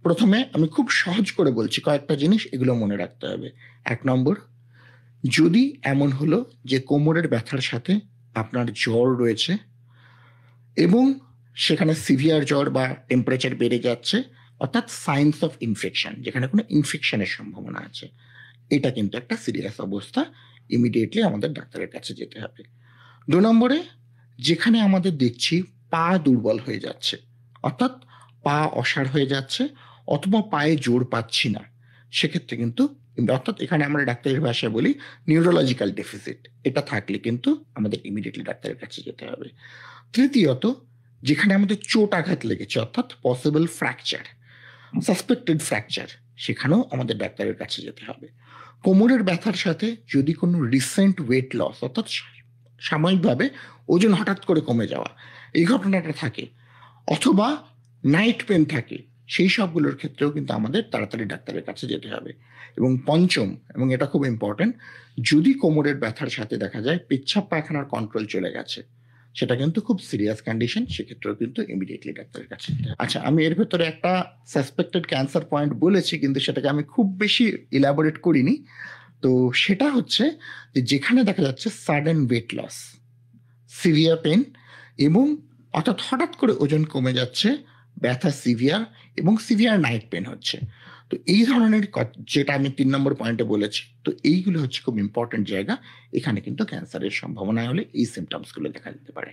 প্রথমে আমি খুব সহজ করে বলছি কয়েকটা জিনিস, এগুলো মনে রাখতে হবে। ১ নম্বর, যদি এমন হলো যে কোমরের ব্যথার সাথে আপনার জ্বর রয়েছে এবং সেখানে সিভিয়ার জ্বর বা টেম্পারেচার বেড়ে যাচ্ছে, অর্থাৎ সাইনস অফ ইনফেকশন, যেখানে কোনো ইনফেকশনের সম্ভাবনা আছে, এটা কিন্তু একটা সিরিয়াস অবস্থা। ইমিডিয়েটলি আমাদের ডাক্তারের কাছে যেতে হবে। ২ নম্বরে, যেখানে আমাদের দেখছি পা দুর্বল হয়ে যাচ্ছে, অর্থাৎ পা অসাড় হয়ে যাচ্ছে অথবা পায়ে জোর পাচ্ছি না, সেক্ষেত্রে কিন্তু অর্থাৎ এখানে আমরা ডাক্তারের ভাষায় বলি নিউরোলজিক্যাল ডেফিসিট, এটা থাকলে কিন্তু আমাদের ইমিডিয়েটলি ডাক্তারের কাছে যেতে হবে। তৃতীয়ত, যেখানে আমাদের চোট আঘাত লেগেছে, অর্থাৎ পসিবল ফ্র্যাকচার, সাসপেক্টেড ফ্র্যাকচার, সেখানেও আমাদের ডাক্তারের কাছে যেতে হবে। কোমরের ব্যথার সাথে যদি কোনো রিসেন্ট ওয়েট লস, অর্থাৎ সাময়িকভাবে ওজন হঠাৎ করে কমে যাওয়া, এই ঘটনাটা থাকে, অথবা নাইট পেন থাকে, সেই সবগুলোর ক্ষেত্রেও কিন্তু আমাদের তাড়াতাড়ি ডাক্তারের কাছে যেতে হবে। এবং পঞ্চম, এবং এটা খুব ইম্পর্টেন্ট, যদি কোমরের ব্যথার সাথে দেখা যায় পেচ্ছাব পায়খানার কন্ট্রোল চলে গেছে, সেটা কিন্তু খুব সিরিয়াস কন্ডিশন, সেক্ষেত্রেও কিন্তু ইমিডিয়েটলি ডাক্তারের কাছে যেতে হবে। আচ্ছা, আমি এর ভেতরে একটা সাসপেক্টেড ক্যান্সার পয়েন্ট বলেছি, কিন্তু সেটাকে আমি খুব বেশি ইলাবোরেট করিনি। তো সেটা হচ্ছে যে যেখানে দেখা যাচ্ছে sudden weight loss, severe pain, এবং অর্থাৎ হঠাৎ করে ওজন কমে যাচ্ছে, ব্যথা সিভিয়ার, এবং সিভিয়ার নাইট পেন হচ্ছে। তো এই ধরনের যেটা আমি ৩ নম্বর পয়েন্টে বলেছি, তো এইগুলো হচ্ছে খুব ইম্পর্টেন্ট জায়গা। এখানে কিন্তু ক্যান্সারের সম্ভাবনা হলে এই সিমটমস গুলো দেখা দিতে পারে।